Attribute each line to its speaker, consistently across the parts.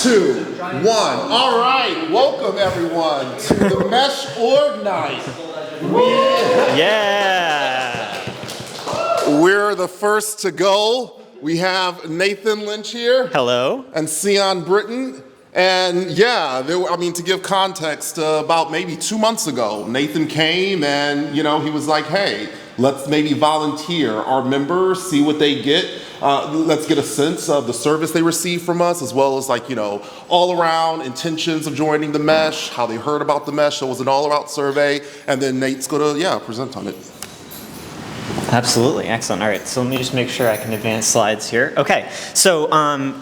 Speaker 1: 2, 1. All right, welcome everyone to the Mesh Org Night.
Speaker 2: Yeah.
Speaker 1: We're the first to go. We have Nathan Lynch here.
Speaker 2: Hello.
Speaker 1: And Seon Britton. And yeah, to give context, about maybe 2 months ago, Nathan came and, he was like, hey, let's maybe volunteer our members, see what they get. Let's get a sense of the service they receive from us, as well as all around intentions of joining the Mesh, how they heard about the Mesh. So it was an all-around survey. And then Nate's gonna, present on it.
Speaker 2: Absolutely, excellent. All right, so let me just make sure I can advance slides here. Okay, so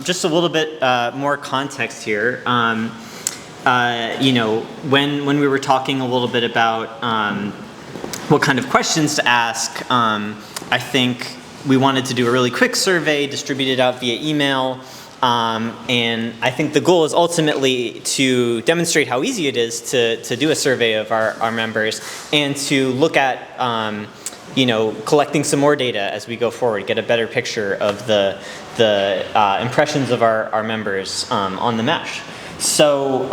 Speaker 2: just a little bit more context here. When we were talking a little bit about what kind of questions to ask, I think we wanted to do a really quick survey, distribute it out via email, and I think the goal is ultimately to demonstrate how easy it is to do a survey of our members and to look at collecting some more data as we go forward, get a better picture of the impressions of our members on the Mesh. So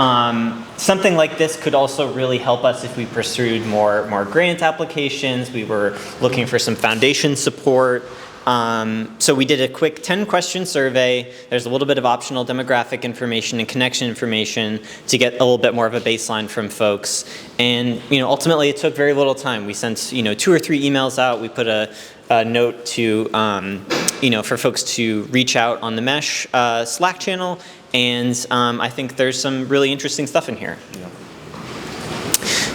Speaker 2: something like this could also really help us if we pursued more grant applications. We were looking for some foundation support. So we did a quick 10-question survey. There's a little bit of optional demographic information and connection information to get a little bit more of a baseline from folks. And ultimately, it took very little time. We sent 2 or 3 emails out. We put a note to for folks to reach out on the Mesh Slack channel. And I think there's some really interesting stuff in here. Yeah.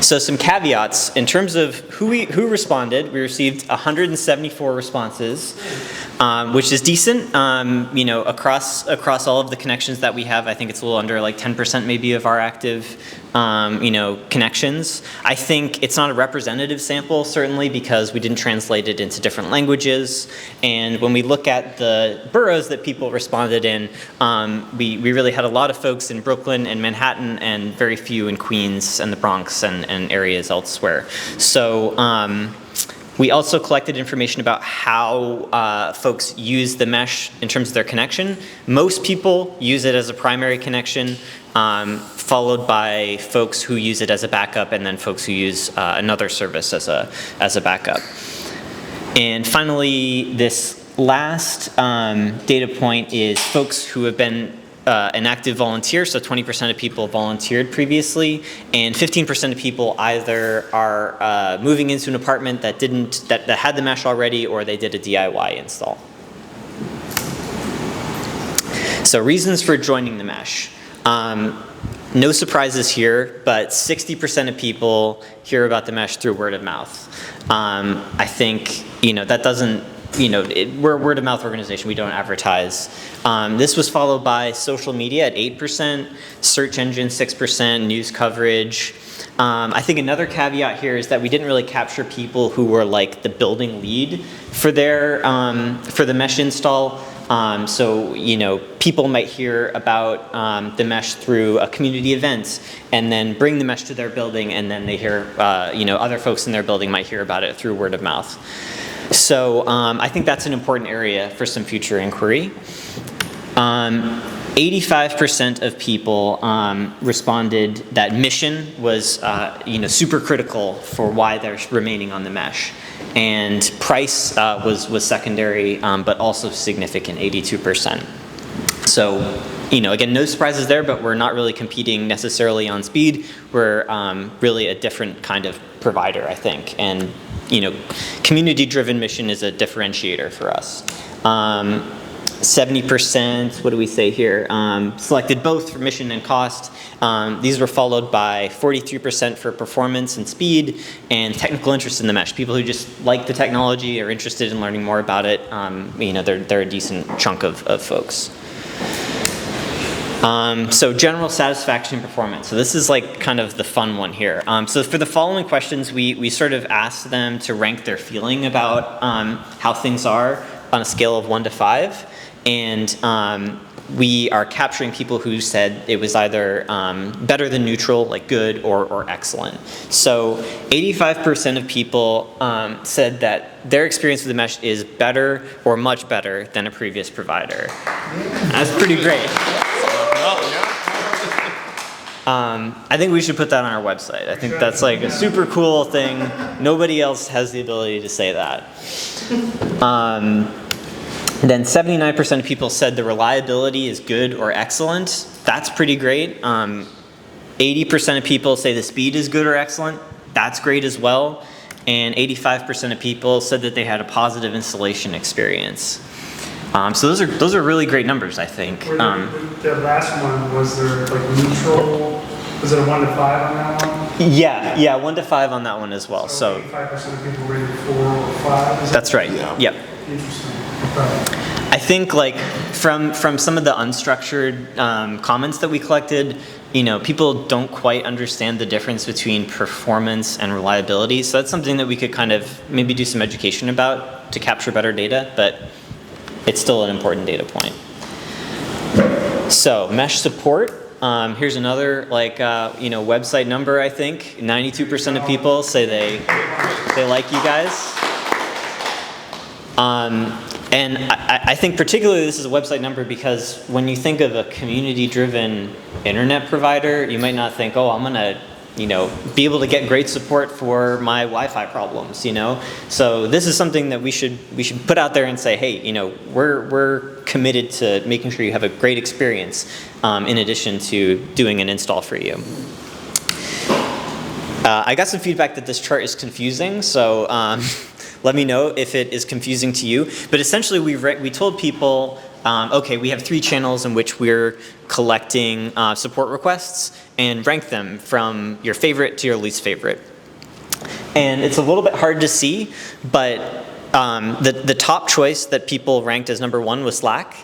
Speaker 2: So some caveats in terms of who responded. We received 174 responses, which is decent. Across all of the connections that we have, I think it's a little under 10% maybe of our active connections. I think it's not a representative sample, certainly, because we didn't translate it into different languages. And when we look at the boroughs that people responded in, we really had a lot of folks in Brooklyn and Manhattan and very few in Queens and the Bronx and areas elsewhere. So we also collected information about how folks use the Mesh in terms of their connection. Most people use it as a primary connection, followed by folks who use it as a backup, and then folks who use another service as a backup. And finally, this last data point is folks who have been an active volunteer, so 20% of people volunteered previously, and 15% of people either are moving into an apartment that had the Mesh already, or they did a DIY install. So reasons for joining the Mesh. No surprises here, but 60% of people hear about the Mesh through word of mouth. I think that doesn't. We're a word-of-mouth organization. We don't advertise. This was followed by social media at 8%, search engine 6%, news coverage. I think another caveat here is that we didn't really capture people who were the building lead for for the Mesh install. So people might hear about the Mesh through a community event and then bring the Mesh to their building, and then they hear other folks in their building might hear about it through word of mouth. So I think that's an important area for some future inquiry. 85% of people responded that mission was super critical for why they're remaining on the Mesh, and price was secondary, but also significant, 82%. So again, no surprises there, but we're not really competing necessarily on speed. We're really a different kind of provider, I think, and community-driven mission is a differentiator for us. 70%, what do we say here, selected both for mission and cost. These were followed by 43% for performance and speed and technical interest in the Mesh. People who just like the technology, are interested in learning more about it, they're a decent chunk of folks. So general satisfaction and performance. So this is kind of the fun one here. So for the following questions, we sort of asked them to rank their feeling about how things are on a scale of 1 to 5. And we are capturing people who said it was either better than neutral, good, or excellent. So 85% of people said that their experience with the Mesh is better or much better than a previous provider. That's pretty great.
Speaker 1: Well, yeah.
Speaker 2: I think we should put that on our website. I think that's like a super cool thing. Nobody else has the ability to say that. Then 79% of people said the reliability is good or excellent. That's pretty great. 80% of people say the speed is good or excellent. That's great as well. And 85% of people said that they had a positive installation experience. So those are really great numbers, I think.
Speaker 3: The last one, was there like neutral? Was it a 1 to 5 on that one?
Speaker 2: Yeah, 1 to 5 on that one as well. So
Speaker 3: 85% of people rated 4 or 5?
Speaker 2: That's right.
Speaker 1: Yeah.
Speaker 2: Yep.
Speaker 3: Interesting. Okay.
Speaker 2: I think like from some of the unstructured comments that we collected, people don't quite understand the difference between performance and reliability. So that's something that we could kind of maybe do some education about to capture better data, but it's still an important data point. So mesh support. Here's another website number. I think 92% of people say they like you guys. And I think particularly this is a website number because when you think of a community-driven internet provider, you might not think, oh, I'm gonna, be able to get great support for my Wi-Fi problems, So this is something that we should put out there and say, hey, we're committed to making sure you have a great experience, in addition to doing an install for you. I got some feedback that this chart is confusing, so. Let me know if it is confusing to you. But essentially, we told people, okay, we have 3 channels in which we're collecting support requests and rank them from your favorite to your least favorite. And it's a little bit hard to see, but the top choice that people ranked as number 1 was Slack.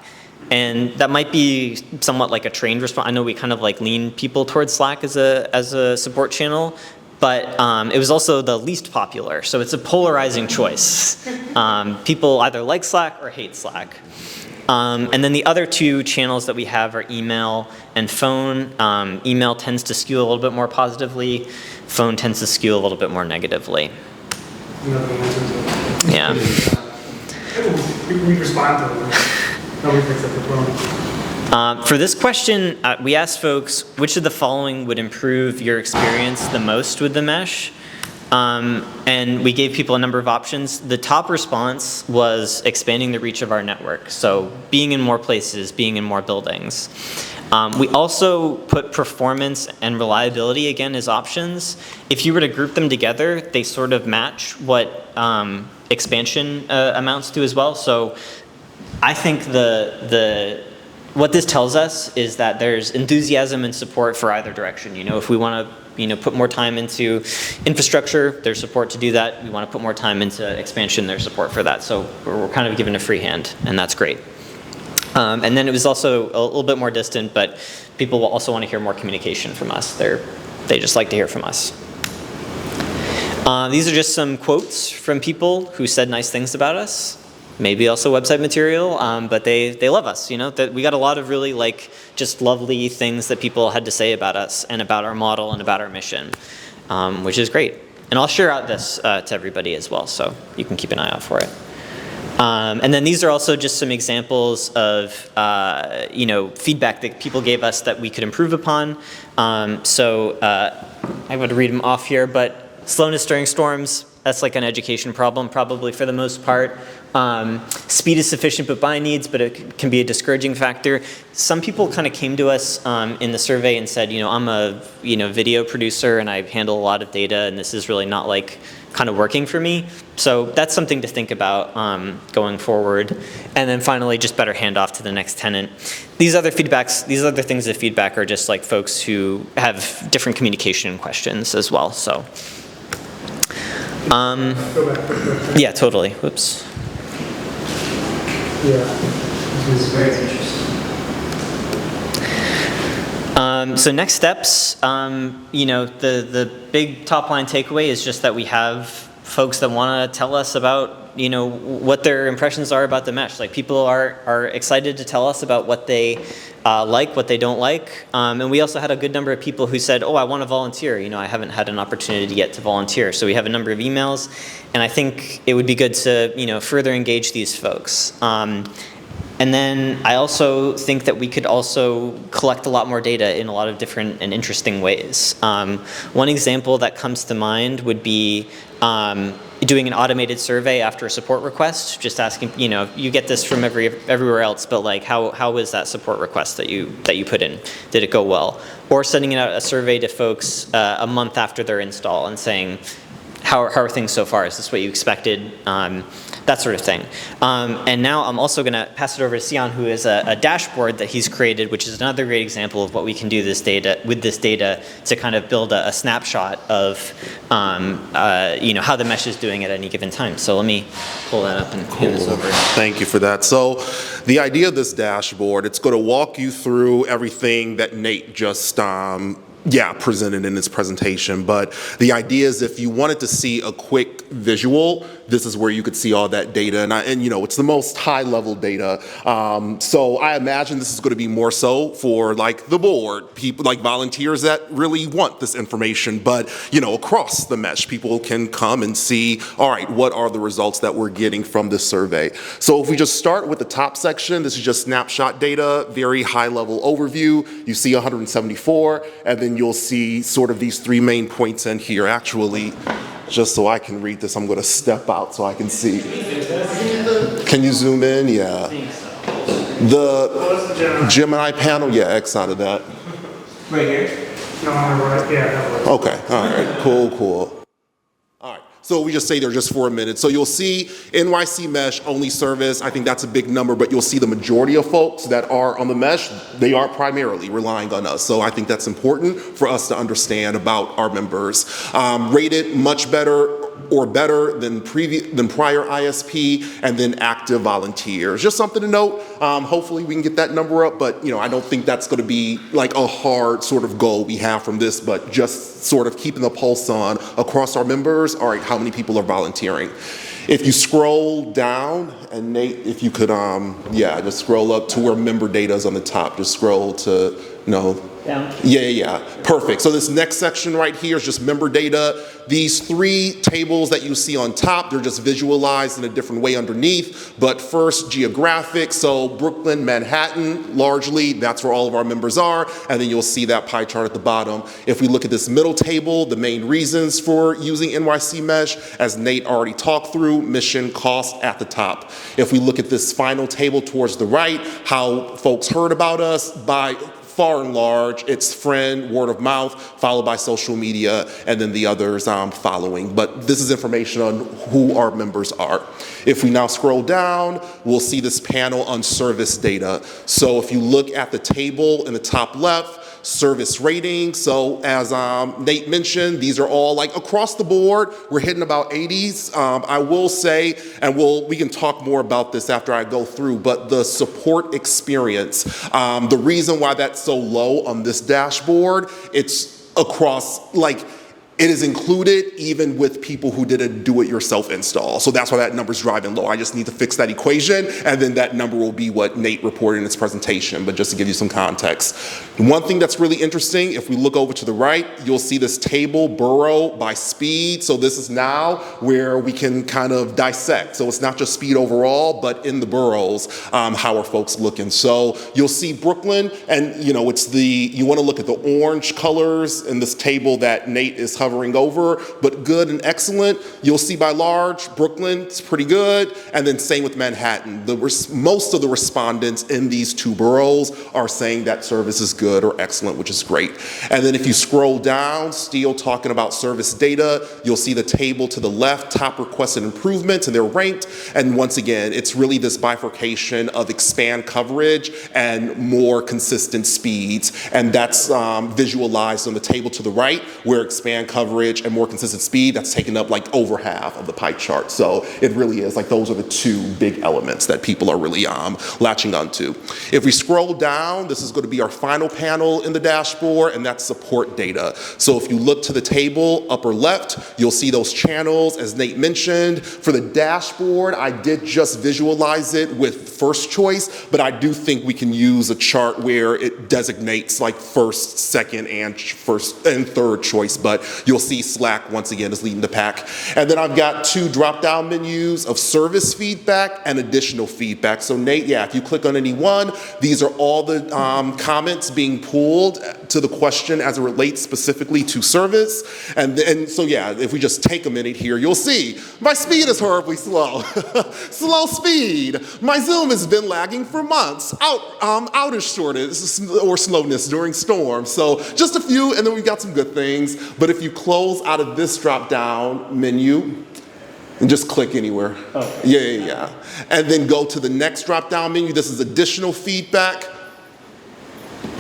Speaker 2: And that might be somewhat like a trained response. I know we kind of like lean people towards Slack as a support channel. But it was also the least popular, so it's a polarizing choice. People either like Slack or hate Slack. And then the other 2 channels that we have are email and phone. Email tends to skew a little bit more positively. Phone tends to skew a little bit more negatively. Yeah.
Speaker 3: We respond to them. Nobody picks up the phone.
Speaker 2: For this question, we asked folks, which of the following would improve your experience the most with the mesh? And we gave people a number of options. The top response was expanding the reach of our network. So being in more places, being in more buildings. We also put performance and reliability again as options. If you were to group them together, they sort of match what expansion amounts to as well. So I think what this tells us is that there's enthusiasm and support for either direction. If we want to, put more time into infrastructure, there's support to do that. We want to put more time into expansion, there's support for that. So we're kind of given a free hand, and that's great. And then it was also a little bit more distant, but people will also want to hear more communication from us. They just like to hear from us. These are just some quotes from people who said nice things about us. Maybe also website material, but they love us, that we got a lot of really just lovely things that people had to say about us and about our model and about our mission, which is great. And I'll share out this to everybody as well, so you can keep an eye out for it. And then these are also just some examples of feedback that people gave us that we could improve upon. I would read them off here, but slowness during storms, that's like an education problem probably for the most part. Speed is sufficient but by needs, but it can be a discouraging factor. Some people kind of came to us in the survey and said, I'm a video producer and I handle a lot of data and this is really not kind of working for me. So that's something to think about going forward. And then finally, just better handoff to the next tenant. These other things of feedback are just like folks who have different communication questions as well. So. Yeah, totally. Whoops.
Speaker 3: Yeah, this is very interesting.
Speaker 2: So next steps, the big top line takeaway is just that we have folks that want to tell us about, what their impressions are about the mesh. People are excited to tell us about what they like, what they don't like. And we also had a good number of people who said, oh, I want to volunteer. I haven't had an opportunity yet to volunteer. So we have a number of emails. And I think it would be good to, further engage these folks. And then I also think that we could also collect a lot more data in a lot of different and interesting ways. One example that comes to mind would be doing an automated survey after a support request, just asking, you get this from everywhere else, but like how was that support request that you put in? Did it go well? Or sending out a survey to folks a month after their install and saying, how are things so far? Is this what you expected? That sort of thing. And now I'm also going to pass it over to Seon, who is a dashboard that he's created, which is another great example of what we can do with this data to kind of build a snapshot of how the mesh is doing at any given time. So let me pull that up and hand this over.
Speaker 1: Thank you for that. So the idea of this dashboard, it's going to walk you through everything that Nate just presented in his presentation. But the idea is if you wanted to see a quick visual, this is where you could see all that data. And it's the most high level data. So I imagine this is going to be more so for like the board, people like volunteers that really want this information. But, across the mesh, people can come and see, all right, what are the results that we're getting from this survey? So if we just start with the top section, this is just snapshot data, very high level overview. You see 174, and then you'll see sort of these three main points in here. Actually, just so I can read this, I'm going to step out so I can see. Can you zoom in? Yeah. The Gemini panel, yeah, X out of that.
Speaker 2: Right here?
Speaker 3: No, on the right, yeah, that was.
Speaker 1: Okay, all right, cool. All right, so we just stay there just for a minute. So you'll see NYC Mesh only service, I think that's a big number, but you'll see the majority of folks that are on the mesh, they are primarily relying on us. So I think that's important for us to understand about our members. Rated much better or better than prior ISP, and then active volunteers. Just something to note. Hopefully we can get that number up, but I don't think that's going to be like a hard sort of goal we have from this, but just sort of keeping the pulse on across our members. All right, how many people are volunteering? If you scroll down, and Nate, if you could, just scroll up to where member data is on the top. Just scroll to,
Speaker 2: Down.
Speaker 1: Yeah. Perfect. So this next section right here is just member data. These three tables that you see on top, they're just visualized in a different way underneath. But first, geographic. So Brooklyn, Manhattan, largely, that's where all of our members are. And then you'll see that pie chart at the bottom. If we look at this middle table, the main reasons for using NYC Mesh, as Nate already talked through, mission, cost at the top. If we look at this final table towards the right, how folks heard about us, by far and large, it's friend, word of mouth, followed by social media, and then the others following. But this is information on who our members are. If we now scroll down, we'll see this panel on service data. So if you look at the table in the top left, service ratings. So as Nate mentioned, these are all like across the board. We're hitting about 80s. I will say, and we can talk more about this after I go through, but the support experience, the reason why that's so low on this dashboard, it's across it is included even with people who did a do-it-yourself install. So that's why that number's driving low. I just need to fix that equation, and then that number will be what Nate reported in his presentation, but just to give you some context. One thing that's really interesting, if we look over to the right, you'll see this table, borough by speed. So this is now where we can kind of dissect. So it's not just speed overall, but in the boroughs, how are folks looking? So you'll see Brooklyn, and you want to look at the orange colors in this table that Nate is hovering over, but good and excellent. You'll see by large, Brooklyn's pretty good, and then same with Manhattan. Most of the respondents in these two boroughs are saying that service is good or excellent, which is great. And then if you scroll down, still talking about service data, you'll see the table to the left, top requested improvements, and they're ranked. And once again, it's really this bifurcation of expand coverage and more consistent speeds. And that's visualized on the table to the right, where expand coverage and more consistent speed, that's taken up like over half of the pie chart. So it really is like those are the two big elements that people are really latching onto. If we scroll down, this is going to be our final panel in the dashboard, and that's support data. So if you look to the table, upper left, you'll see those channels, as Nate mentioned. For the dashboard, I did just visualize it with first choice, but I do think we can use a chart where it designates like first, second, and third choice. But You'll see Slack, once again, is leading the pack. And then I've got 2 drop-down menus of service feedback and additional feedback. So Nate, yeah, if you click on any one, these are all the comments being pulled to the question as it relates specifically to service. And so yeah, if we just take a minute here, you'll see my speed is horribly slow. Slow speed. My Zoom has been lagging for months. Outage shortage or slowness during storms. So just a few, and then we've got some good things. But if you close out of this drop-down menu, and just click anywhere.
Speaker 3: Oh.
Speaker 1: Yeah. And then go to the next drop-down menu. This is additional feedback.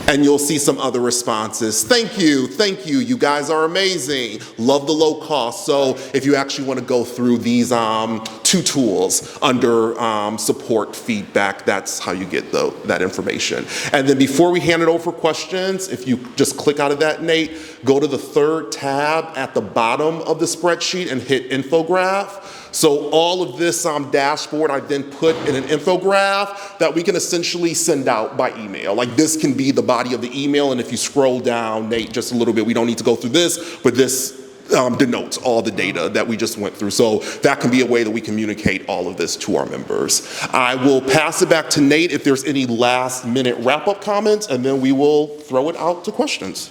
Speaker 1: And you'll see some other responses. Thank you, you guys are amazing. Love the low cost. So if you actually want to go through these 2 tools under support feedback, that's how you get that information. And then before we hand it over for questions, if you just click out of that, Nate, go to the 3rd tab at the bottom of the spreadsheet and hit infograph. So all of this dashboard I then put in an infograph that we can essentially send out by email. Like this can be the body of the email, and if you scroll down, Nate, just a little bit, we don't need to go through this, but this denotes all the data that we just went through. So that can be a way that we communicate all of this to our members. I will pass it back to Nate if there's any last minute wrap-up comments, and then we will throw it out to questions.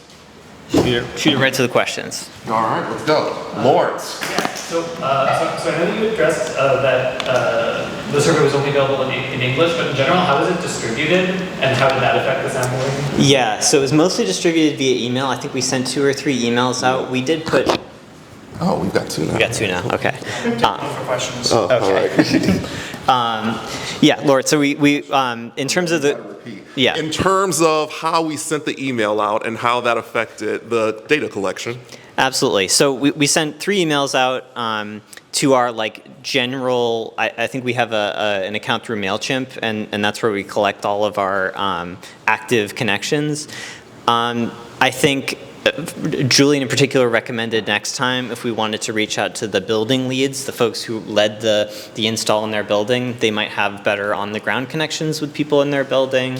Speaker 2: Shoot it right to the questions.
Speaker 1: All right, let's go. Lawrence.
Speaker 4: Yeah, so I know you addressed that the survey was only available in English, but in general, how was it distributed and how did that affect the sampling?
Speaker 2: Yeah, so it was mostly distributed via email. I think we sent 2 or 3 emails out. We did put...
Speaker 1: Oh, we've got 2 now.
Speaker 2: We got 2 now, okay.
Speaker 3: For questions.
Speaker 1: Oh,
Speaker 2: Okay.
Speaker 1: all right.
Speaker 2: Yeah, Lord, so we in terms of the... Yeah.
Speaker 1: In terms of how we sent the email out and how that affected the data collection.
Speaker 2: Absolutely. So we sent 3 emails out to our general, I think we have an account through MailChimp, and that's where we collect all of our active connections. I think Julian in particular recommended next time if we wanted to reach out to the building leads, the folks who led the install in their building, they might have better on the ground connections with people in their building.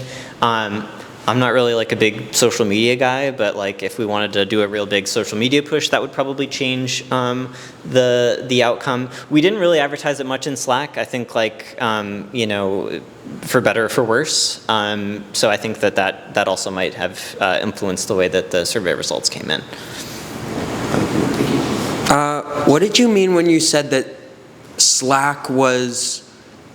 Speaker 2: I'm not really a big social media guy, but if we wanted to do a real big social media push, that would probably change the outcome. We didn't really advertise it much in Slack. I think for better or for worse. So I think that also might have influenced the way that the survey results came in.
Speaker 5: What did you mean when you said that Slack was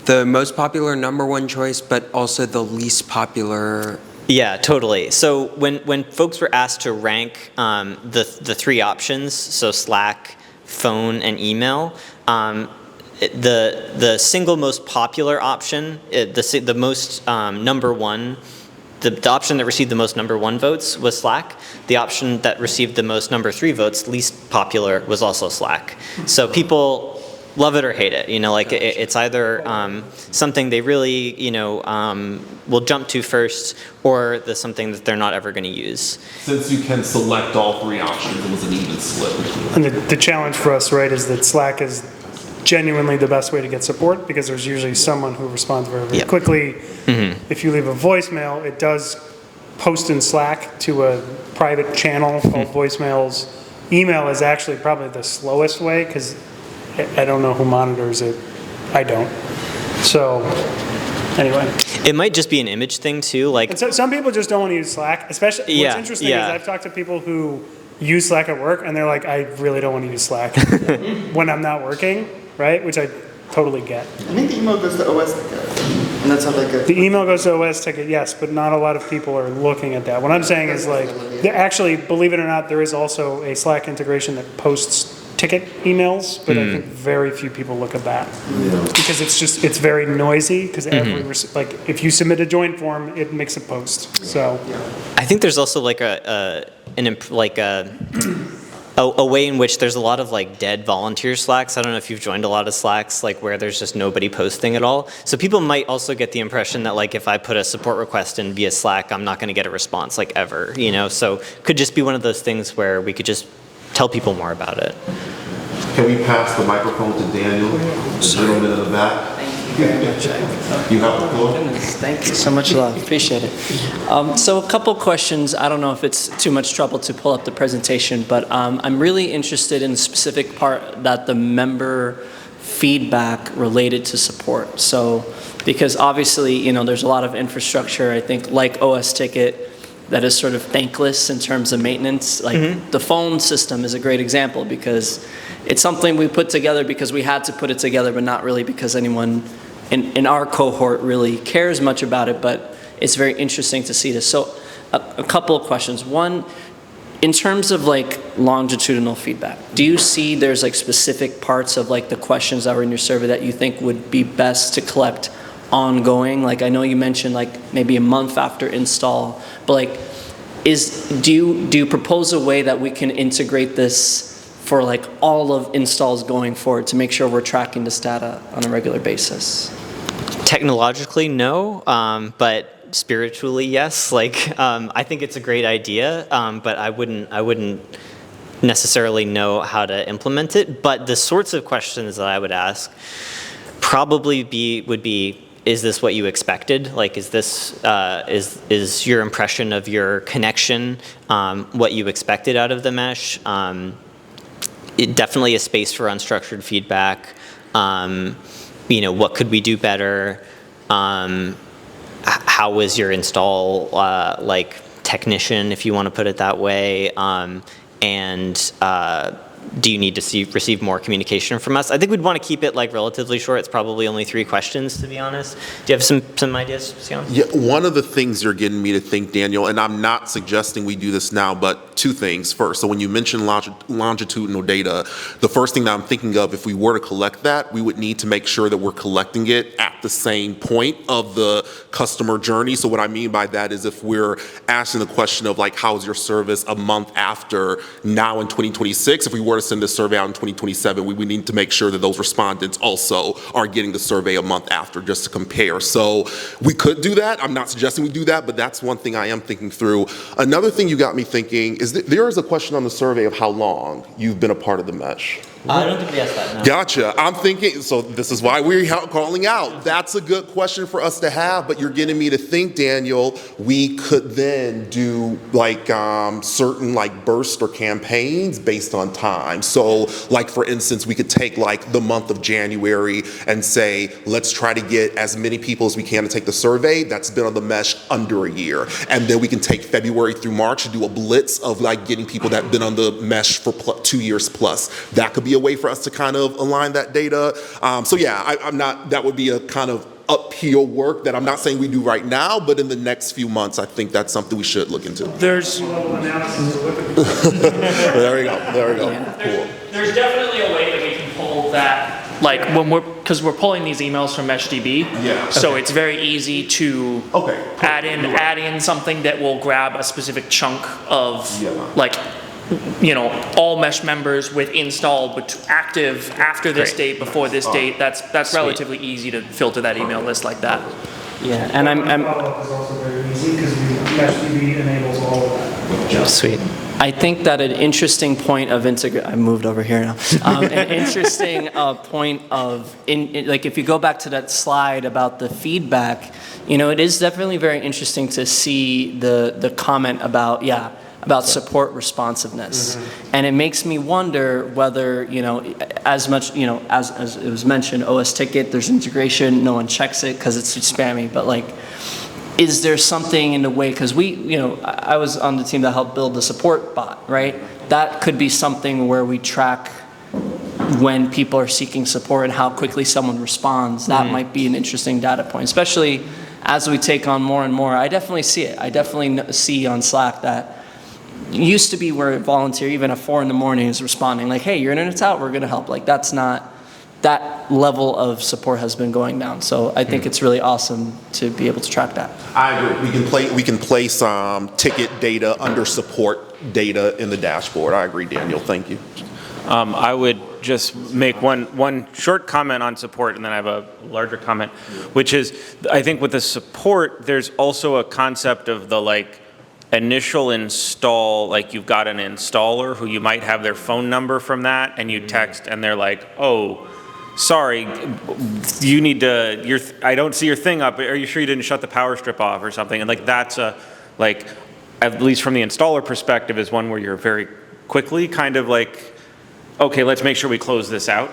Speaker 5: the most popular #1 choice, but also the least popular?
Speaker 2: Yeah, totally. So when folks were asked to rank the 3 options, so Slack, phone, and email, the single most popular option, the most #1, the option that received the most #1 votes was Slack. The option that received the most #3 votes, least popular, was also Slack. So people love it or hate it. It's either something they really, will jump to first, or the something that they're not ever going to use.
Speaker 1: Since you can select all 3 options, it was an even split.
Speaker 3: And the challenge for us, right, is that Slack is genuinely the best way to get support because there's usually someone who responds very, very quickly. Mm-hmm. If you leave a voicemail, it does post in Slack to a private channel called voicemails. Email is actually probably the slowest way because I don't know who monitors it. I don't. So, anyway.
Speaker 2: It might just be an image thing too.
Speaker 3: And so some people just don't want to use Slack. Especially, what's interesting is I've talked to people who use Slack at work, and they're like, I really don't want to use Slack when I'm not working, right? Which I totally get.
Speaker 6: I think the email goes to OS ticket, and that's how they get.
Speaker 3: The email goes to OS ticket, yes, but not a lot of people are looking at that. What I'm saying is actually, believe it or not, there is also a Slack integration that posts ticket emails, but I think very few people look at that because it's very noisy because if you submit a join form, it makes a post. So
Speaker 2: I think there's also a way in which there's a lot of dead volunteer Slacks. I don't know if you've joined a lot of Slacks where there's just nobody posting at all. So people might also get the impression that if I put a support request in via Slack, I'm not going to get a response ever. So could just be one of those things where we could just tell people more about it.
Speaker 1: Can we pass the microphone to Daniel, the gentleman in the back?
Speaker 7: very much.
Speaker 1: You have the floor.
Speaker 7: Goodness, thank you so much, love. Appreciate it. So a couple questions. I don't know if it's too much trouble to pull up the presentation, but I'm really interested in the specific part that the member feedback related to support. So, because obviously, you know, there's a lot of infrastructure, I think, like OS Ticket, that is sort of thankless in terms of maintenance. Like the phone system is a great example because it's something we put together because we had to put it together, but not really because anyone in our cohort really cares much about it, but it's very interesting to see this. So a couple of questions. One, in terms of like longitudinal feedback, do you see there's like specific parts of like the questions that were in your survey that you think would be best to collect ongoing? Like I know you mentioned like maybe a month after install, but like do you propose a way that we can integrate this for like all of installs going forward to make sure we're tracking this data on a regular basis?
Speaker 2: Technologically, no, but spiritually, yes. Like, I think it's a great idea, but I wouldn't necessarily know how to implement it. But the sorts of questions that I would ask probably would be, is this what you expected? Like, is this is your impression of your connection what you expected out of the mesh? It definitely a space for unstructured feedback. You know, what could we do better? How was your install like technician, if you want to put it that way? And do you need to receive more communication from us? I think we'd want to keep it like relatively short. It's probably only 3 questions, to be honest. Do you have some ideas, Seon?
Speaker 1: Yeah, one of the things you're getting me to think, Daniel, and I'm not suggesting we do this now, but 2 things. First, so when you mention longitudinal data, the first thing that I'm thinking of, if we were to collect that, we would need to make sure that we're collecting it at the same point of the customer journey. So what I mean by that is if we're asking the question of like, how's your service a month after now in 2026, if we were to send this survey out in 2027, we would need to make sure that those respondents also are getting the survey a month after, just to compare. So we could do that. I'm not suggesting we do that, but that's one thing I am thinking through. Another thing you got me thinking is that there is a question on the survey of how long you've been a part of the mesh.
Speaker 2: I don't think we asked that, no.
Speaker 1: Gotcha. I'm thinking, so this is why we're calling out. That's a good question for us to have, but you're getting me to think, Daniel, we could then do like certain like bursts or campaigns based on time. So like for instance, we could take like the month of January and say, let's try to get as many people as we can to take the survey that's been on the mesh under a year. And then we can take February through March and do a blitz of like getting people that have been on the mesh for 2 years plus. That could be a way for us to kind of align that data. So yeah, I'm not, that would be a kind of uphill work that I'm not saying we do right now, but in the next few months, I think that's something we should look into.
Speaker 3: There's level analysis to look at.
Speaker 1: There we go.
Speaker 7: Yeah.
Speaker 1: Cool.
Speaker 4: There's definitely a way that we can pull that, like when because we're pulling these emails from MeshDB.
Speaker 1: Yeah.
Speaker 4: So it's very easy to
Speaker 1: Okay.
Speaker 4: add in something that will grab a specific chunk of like, you know, all mesh members with install but active after this date, before this date. That's relatively easy to filter that email list like that.
Speaker 7: Yeah, and I'm
Speaker 3: Follow-up is also very easy because MeshDB enables all of that.
Speaker 2: Sweet.
Speaker 7: I think that an interesting point of I moved over here now. An interesting point of, like if you go back to that slide about the feedback, you know, it is definitely very interesting to see the comment about, about support responsiveness. And it makes me wonder whether, you know, as much, you know, as it was mentioned, OS Ticket, there's integration, no one checks it because it's spammy, but like, is there something in the way, because I was on the team that helped build the support bot, right? That could be something where we track when people are seeking support and how quickly someone responds. That might be an interesting data point, especially as we take on more and more. I definitely see it. I definitely see on Slack that it used to be where a volunteer, even at 4 a.m, is responding like, hey, your internet's out, we're gonna help. Like that's not, that level of support has been going down. So I think it's really awesome to be able to track that.
Speaker 1: I agree. We can place ticket data under support data in the dashboard. I agree, Daniel. Thank you.
Speaker 8: I would just make one short comment on support, and then I have a larger comment, which is I think with the support, there's also a concept of the like initial install, like you've got an installer who you might have their phone number from that, and you text, and they're like, oh, sorry, you need to, I don't see your thing up. Are you sure you didn't shut the power strip off or something? And like, that's like, at least from the installer perspective, is one where you're very quickly kind of like, okay, let's make sure we close this out.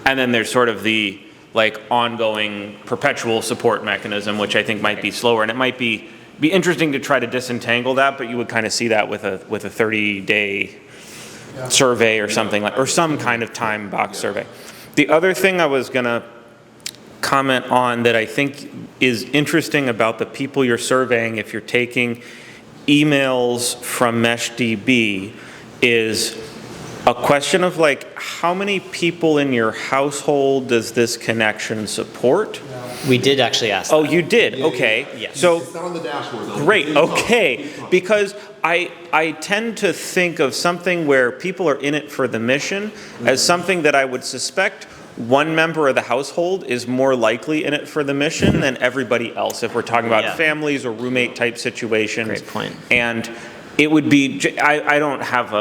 Speaker 8: And then there's sort of the like ongoing perpetual support mechanism, which I think might be slower. And it might be interesting to try to disentangle that, but you would kind of see that with a 30-day survey or something like, or some kind of time box survey. The other thing I was gonna comment on that I think is interesting about the people you're surveying, if you're taking emails from MeshDB, is a question of like, how many people in your household does this connection support?
Speaker 2: We did actually ask
Speaker 8: Oh,
Speaker 2: that.
Speaker 8: you did? Okay.
Speaker 2: Yes.
Speaker 8: So,
Speaker 1: It's not on the dashboard though.
Speaker 8: great, okay. Because I tend to think of something where people are in it for the mission as something that I would suspect one member of the household is more likely in it for the mission than everybody else, if we're talking about
Speaker 2: Yeah.
Speaker 8: families or roommate type situations.
Speaker 2: Great point.
Speaker 8: And it would be, I don't have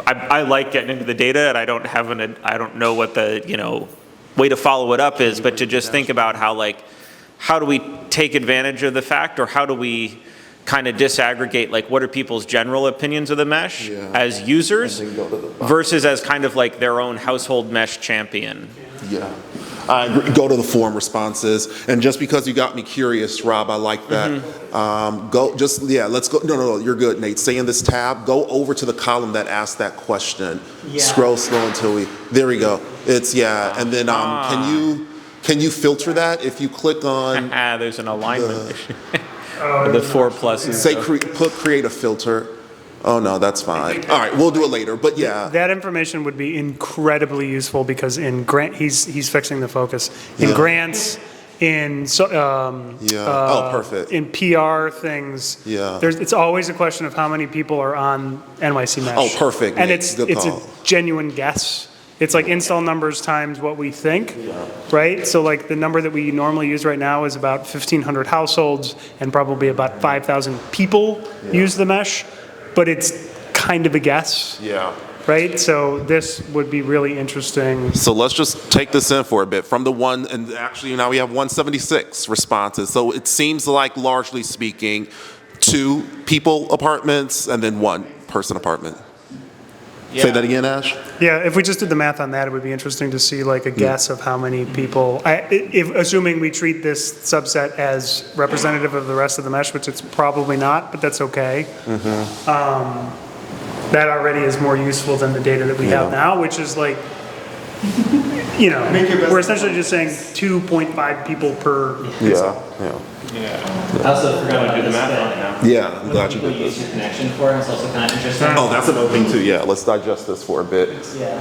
Speaker 8: I like getting into the data, and I don't know what the, way to follow it up is, but to just think about how do we take advantage of the fact, or how do we kind of disaggregate, like, what are people's general opinions of the mesh as users versus as kind of like their own household mesh champion?
Speaker 1: Yeah. I agree. Go to the form responses. And just because you got me curious, Rob, I like that. Let's go. No, you're good, Nate. Stay in this tab. Go over to the column that asked that question.
Speaker 2: Yeah.
Speaker 1: Scroll slow until there we go. It's, and then can you filter that if you click on,
Speaker 8: There's an alignment issue.
Speaker 3: Oh,
Speaker 8: The 4 pluses.
Speaker 1: say, create a filter. Oh, no, that's fine. All right, we'll do it later, but yeah.
Speaker 3: That information would be incredibly useful because in grant, he's fixing the focus. In grants, in
Speaker 1: Perfect.
Speaker 3: in PR things.
Speaker 1: Yeah.
Speaker 3: It's always a question of how many people are on NYC Mesh.
Speaker 1: Oh, perfect,
Speaker 3: And
Speaker 1: Nate.
Speaker 3: it's
Speaker 1: Good
Speaker 3: a
Speaker 1: call.
Speaker 3: genuine guess. It's like install numbers times what we think, right? So like the number that we normally use right now is about 1,500 households and probably about 5,000 people use the mesh, but it's kind of a guess,
Speaker 1: Yeah.
Speaker 3: right? So this would be really interesting.
Speaker 1: So let's just take this in for a bit. From the one, and actually now we have 176 responses. So it seems like, largely speaking, 2 people apartments and then 1 person apartment. Say that again, Ash?
Speaker 3: Yeah, if we just did the math on that, it would be interesting to see like a guess of how many people, assuming we treat this subset as representative of the rest of the mesh, which it's probably not, but that's okay. That already is more useful than the data that we have now, which is like, we're essentially just saying 2.5 people per.
Speaker 1: Yeah.
Speaker 2: I also forgot to do the math on it now.
Speaker 1: Yeah, I'm glad you did
Speaker 2: People use
Speaker 1: this.
Speaker 2: your connection for, it's also kind of interesting.
Speaker 1: Oh, that's another thing too. Yeah, let's digest this for a bit.
Speaker 2: Yeah.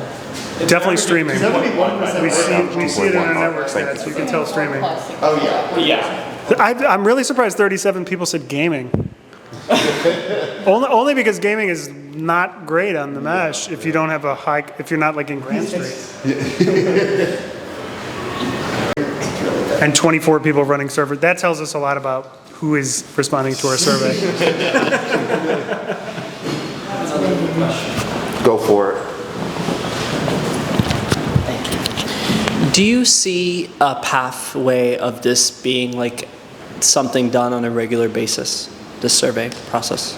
Speaker 3: Definitely streaming.
Speaker 6: 71%
Speaker 3: We see it in our network stats, you can tell streaming.
Speaker 6: Oh, yeah.
Speaker 2: Yeah.
Speaker 3: I'm really surprised 37 people said gaming. Only because gaming is not great on the mesh if you don't have if you're not like in Grand Street. And 24 people running server. That tells us a lot about who is responding to our survey.
Speaker 1: Go for it.
Speaker 7: Do you see a pathway of this being like something done on a regular basis, this survey process?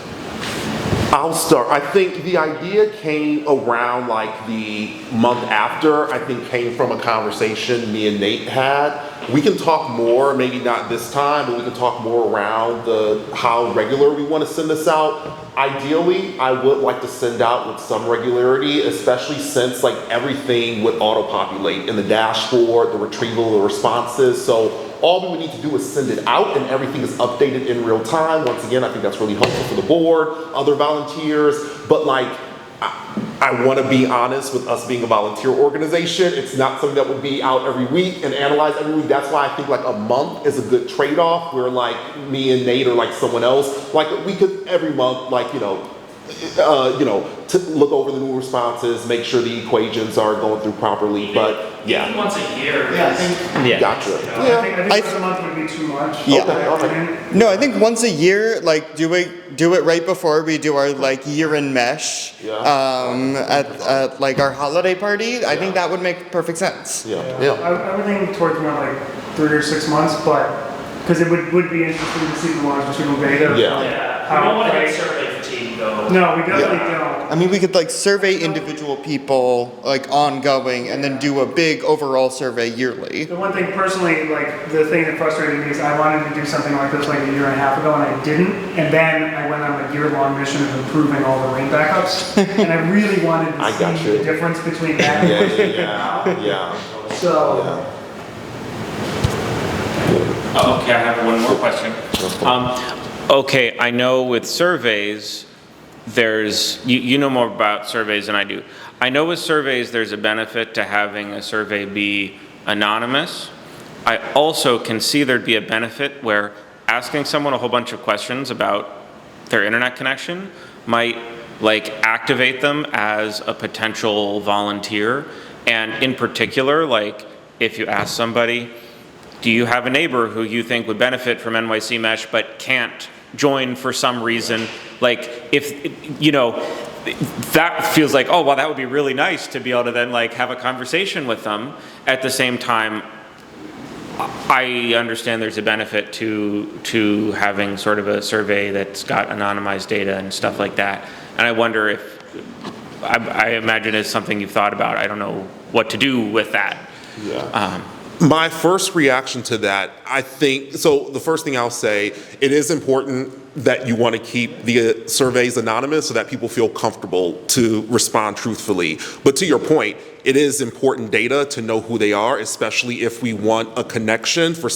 Speaker 1: I'll start. I think the idea came around like the month after, I think came from a conversation me and Nate had. We can talk more, maybe not this time, but we can talk more around how regular we want to send this out. Ideally, I would like to send out with some regularity, especially since like everything would auto-populate in the dashboard, the retrieval, the responses. So all we would need to do is send it out and everything is updated in real time. Once again, I think that's really helpful for the board, other volunteers, but like, I want to be honest with us being a volunteer organization. It's not something that would be out every week and analyzed every week. That's why I think like a month is a good trade-off where like me and Nate or like someone else, like we could every month, like, to look over the new responses, make sure the equations are going through properly. But yeah,
Speaker 4: Once a year.
Speaker 6: Yeah, I think.
Speaker 2: Yeah.
Speaker 1: gotcha.
Speaker 3: I think once a month would be too much.
Speaker 6: Yeah.
Speaker 1: Okay, all right.
Speaker 6: No, I think once a year, like do it right before we do our like year-end mesh.
Speaker 1: Yeah.
Speaker 6: At like our holiday party. I think that would make perfect sense.
Speaker 1: Yeah,
Speaker 3: I
Speaker 1: yeah.
Speaker 3: would lean towards more like 3 or 6 months, but, because it would be interesting to see the longitudinal data.
Speaker 1: Yeah.
Speaker 4: Yeah, we don't want to get survey fatigue though.
Speaker 3: No, we definitely
Speaker 1: Yeah.
Speaker 3: don't.
Speaker 6: I mean, we could like survey individual people like ongoing, and then do a big overall survey yearly.
Speaker 3: The one thing personally, like, the thing that frustrated me is I wanted to do something like this like a year and a half ago, and I didn't. And then I went on a year-long mission of improving all the rain backups. And I really wanted to
Speaker 1: I got
Speaker 3: see
Speaker 1: you.
Speaker 3: the difference between that and what's been now.
Speaker 1: Yeah.
Speaker 3: So,
Speaker 8: Oh, okay, I have one more question. Okay, I know with surveys, you know more about surveys than I do. I know with surveys, there's a benefit to having a survey be anonymous. I also can see there'd be a benefit where asking someone a whole bunch of questions about their internet connection might like activate them as a potential volunteer. And in particular, like if you ask somebody, do you have a neighbor who you think would benefit from NYC Mesh but can't join for some reason? Like if, that feels like, oh, well, that would be really nice to be able to then like have a conversation with them. At the same time, I understand there's a benefit to having sort of a survey that's got anonymized data and stuff like that. And I wonder if, I imagine it's something you've thought about. I don't know what to do with that.
Speaker 1: Yeah. My first reaction to that, I think, so the first thing I'll say, it is important that you want to keep the surveys anonymous so that people feel comfortable to respond truthfully. But to your point, it is important data to know who they are, especially if we want a connection for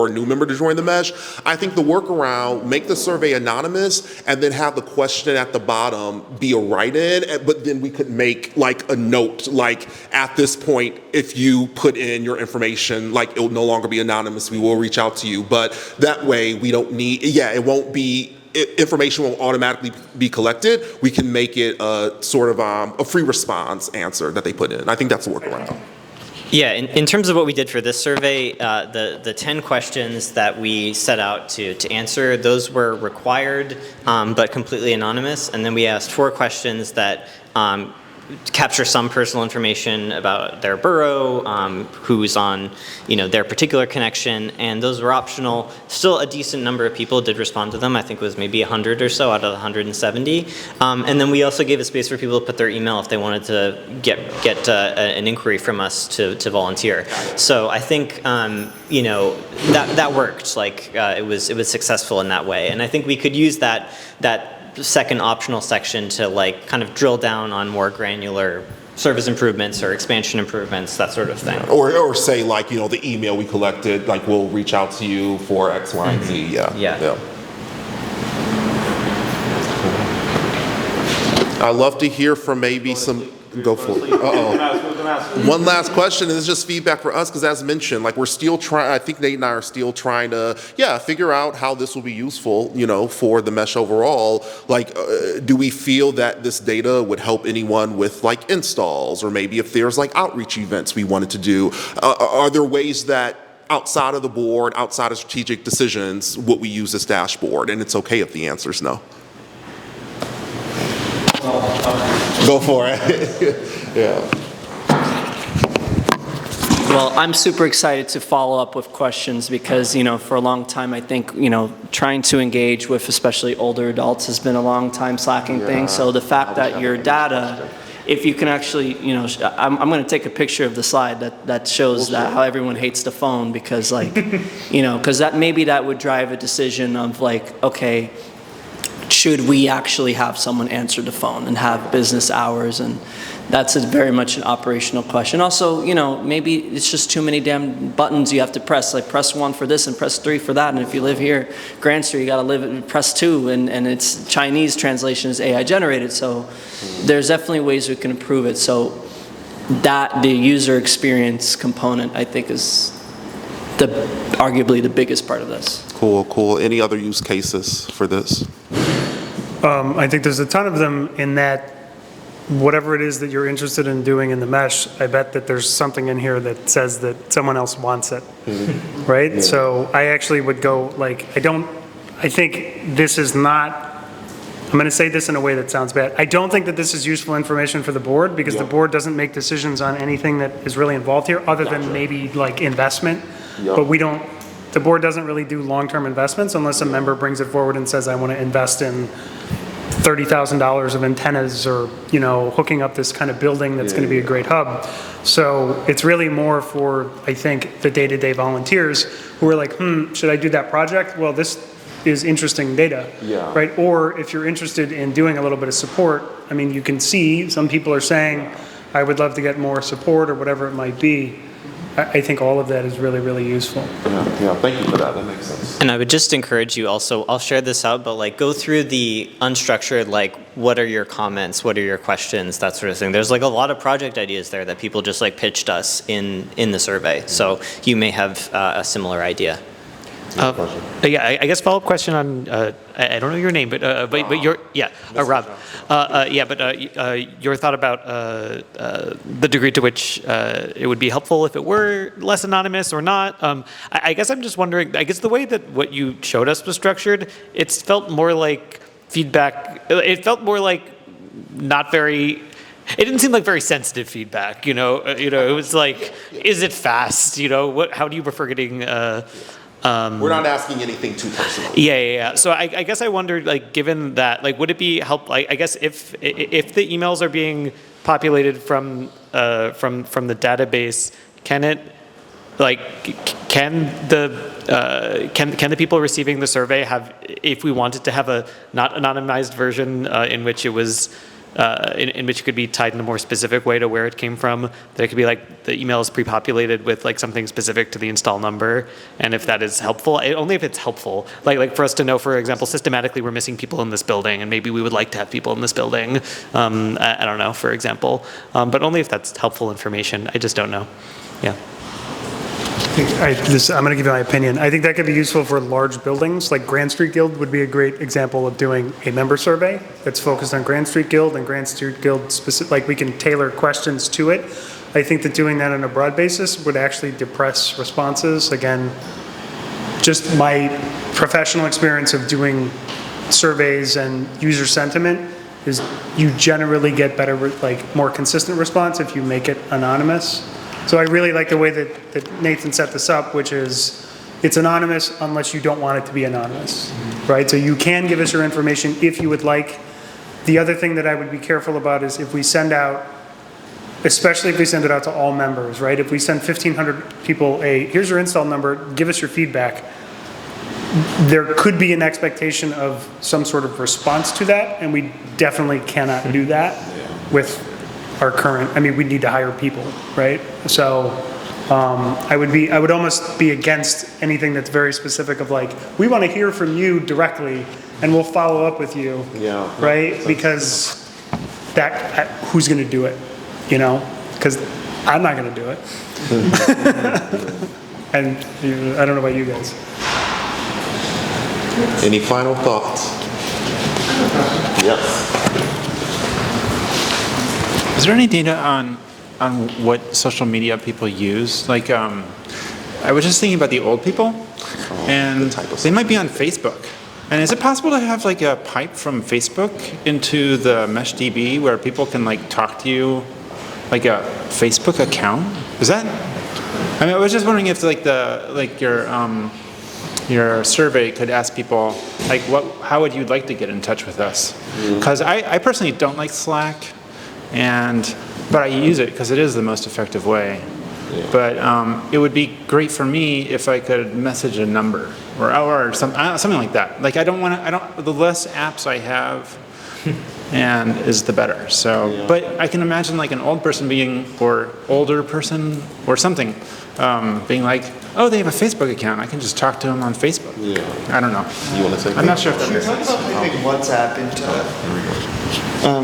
Speaker 1: a new member to join the mesh. I think the workaround, make the survey anonymous and then have the question at the bottom be a write-in, but then we could make like a note, like at this point, if you put in your information, like it will no longer be anonymous, we will reach out to you. But that way we don't need, it won't be, information won't automatically be collected. We can make it a sort of a free response answer that they put in. I think that's a workaround.
Speaker 2: Yeah, in terms of what we did for this survey, the 10 questions that we set out to answer, those were required but completely anonymous. And then we asked 4 questions that capture some personal information about their borough, who's on, their particular connection, and those were optional. Still, a decent number of people did respond to them. I think it was maybe 100 or so out of the 170. And then we also gave a space for people to put their email if they wanted to get an inquiry from us to volunteer. So I think that worked. Like it was successful in that way, and I think we could use that second optional section to like kind of drill down on more granular service improvements or expansion improvements, that sort of thing.
Speaker 1: Or say like, the email we collected, like we'll reach out to you for X, Y, and Z. Yeah. I'd love to hear from maybe some, go for it. One last question, and this is just feedback for us, because as mentioned, like we're still trying, I think Nate and I are still trying to, figure out how this will be useful, for the mesh overall. Like, do we feel that this data would help anyone with like installs, or maybe if there's like outreach events we wanted to do? Are there ways that outside of the board, outside of strategic decisions, would we use this dashboard? And it's okay if the answer is no. Go for it. Yeah.
Speaker 7: Well, I'm super excited to follow up with questions because, for a long time, I think, trying to engage with especially older adults has been a long time slacking thing. So the fact that your data, if you can actually, I'm going to take a picture of the slide that shows that how everyone hates the phone because like, because that would drive a decision of like, okay, should we actually have someone answer the phone and have business hours? And that's very much an operational question. Also, maybe it's just too many damn buttons you have to press, like press 1 for this and press 3 for that. And if you live here, Grand Street, you got to press 2, and it's Chinese translation is AI generated. So there's definitely ways we can improve it. So the user experience component, I think, is arguably the biggest part of this.
Speaker 1: Cool. Any other use cases for this?
Speaker 3: I think there's a ton of them in that whatever it is that you're interested in doing in the mesh, I bet that there's something in here that says that someone else wants it, right? So I actually would go like, I think this is not, I'm going to say this in a way that sounds bad. I don't think that this is useful information for the board because the board doesn't make decisions on anything that is really involved here other than maybe like investment. But the board doesn't really do long-term investments unless a member brings it forward and says, I want to invest in $30,000 of antennas or, hooking up this kind of building that's going to be a great hub. So it's really more for, I think, the day-to-day volunteers who are like, should I do that project? Well, this is interesting data, right? Or if you're interested in doing a little bit of support, I mean, you can see some people are saying, I would love to get more support or whatever it might be. I think all of that is really, really useful.
Speaker 1: Yeah, thank you for that. That makes sense.
Speaker 2: And I would just encourage you also, I'll share this out, but like go through the unstructured, like what are your comments, what are your questions, that sort of thing. There's like a lot of project ideas there that people just like pitched us in the survey. So you may have a similar idea.
Speaker 9: Yeah, I guess follow-up question on, I don't know your name, but your, Rob. Your thought about the degree to which it would be helpful if it were less anonymous or not. I guess I'm just wondering, I guess the way that what you showed us was structured, it felt more like feedback, it felt more like not very, it didn't seem like very sensitive feedback, it was like, is it fast, how do you prefer getting,
Speaker 1: we're not asking anything too personal.
Speaker 9: Yeah. So I guess I wondered, like, given that, like, would it be I guess if the emails are being populated from the database, can it, like, can the people receiving the survey have, if we wanted to have a not anonymized version in which it was in which it could be tied in a more specific way to where it came from, that it could be like the email is pre-populated with like something specific to the install number, and if that is helpful, only if it's helpful, like for us to know, for example, systematically we're missing people in this building and maybe we would like to have people in this building, I don't know, for example, but only if that's helpful information. I just don't know. Yeah.
Speaker 3: I'm going to give you my opinion. I think that could be useful for large buildings, like Grand Street Guild would be a great example of doing a member survey that's focused on Grand Street Guild and Grand Street Guild specific, like we can tailor questions to it. I think that doing that on a broad basis would actually depress responses. Again, just my professional experience of doing surveys and user sentiment is you generally get better, like more consistent response if you make it anonymous. So I really like the way that Nathan set this up, which is it's anonymous unless you don't want it to be anonymous, right? So you can give us your information if you would like. The other thing that I would be careful about is if we send out, especially if we send it out to all members, right? If we send 1,500 people here's your install number, give us your feedback, there could be an expectation of some sort of response to that, and we definitely cannot do that with our current, we need to hire people, right? So I would almost be against anything that's very specific of like, we want to hear from you directly and we'll follow up with you, right? Because who's going to do it, Because I'm not going to do it. And I don't know about you guys.
Speaker 1: Any final thoughts? Yes.
Speaker 10: Is there any data on what social media people use? Like, I was just thinking about the old people, and they might be on Facebook. And is it possible to have like a pipe from Facebook into the Mesh DB where people can like talk to you, like a Facebook account? Is that? I was just wondering if your survey could ask people like how would you like to get in touch with us? Because I personally don't like Slack. But I use it because it is the most effective way. Yeah. But it would be great for me if I could message a number or something like that. Like the less apps I have, and is the better. So, but I can imagine like an older person or something being like, oh, they have a Facebook account. I can just talk to them on Facebook. Yeah. I don't know.
Speaker 1: You want to say?
Speaker 10: I'm not sure if that
Speaker 6: We
Speaker 10: makes
Speaker 6: talked
Speaker 10: sense.
Speaker 6: about moving WhatsApp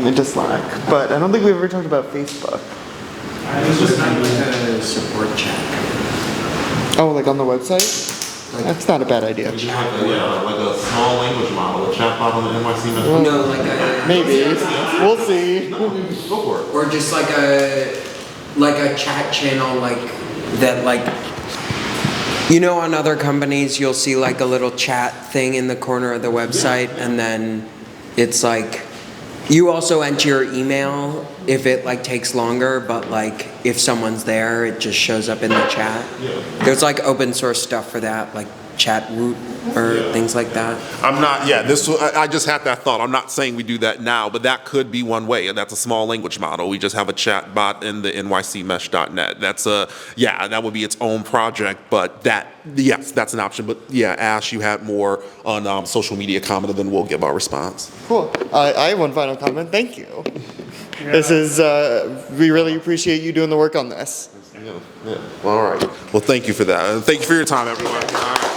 Speaker 6: into Slack, but I don't think we've ever talked about Facebook.
Speaker 5: I was just not like a support chat.
Speaker 6: Oh, like on the website? That's not a bad idea.
Speaker 1: You have like a small language model, a chatbot on the NYC Mesh.
Speaker 5: No, like a.
Speaker 6: Maybe. We'll see.
Speaker 1: Go for it.
Speaker 5: Or just like a chat channel like that, like, on other companies you'll see like a little chat thing in the corner of the website, and then it's like you also enter your email if it like takes longer, but like if someone's there it just shows up in the chat. There's like open source stuff for that, like Chatroot or things like that.
Speaker 1: I just had that thought. I'm not saying we do that now, but that could be one way, and that's a small language model. We just have a chat bot in the nycmesh.net. That would be its own project, but that's an option. But yeah, Ash, you had more on social media comment, and then we'll give our response.
Speaker 6: Cool. I have one final comment. Thank you. This is, we really appreciate you doing the work on this.
Speaker 1: Yeah. All right. Well, thank you for that. And thank you for your time, everyone. All right.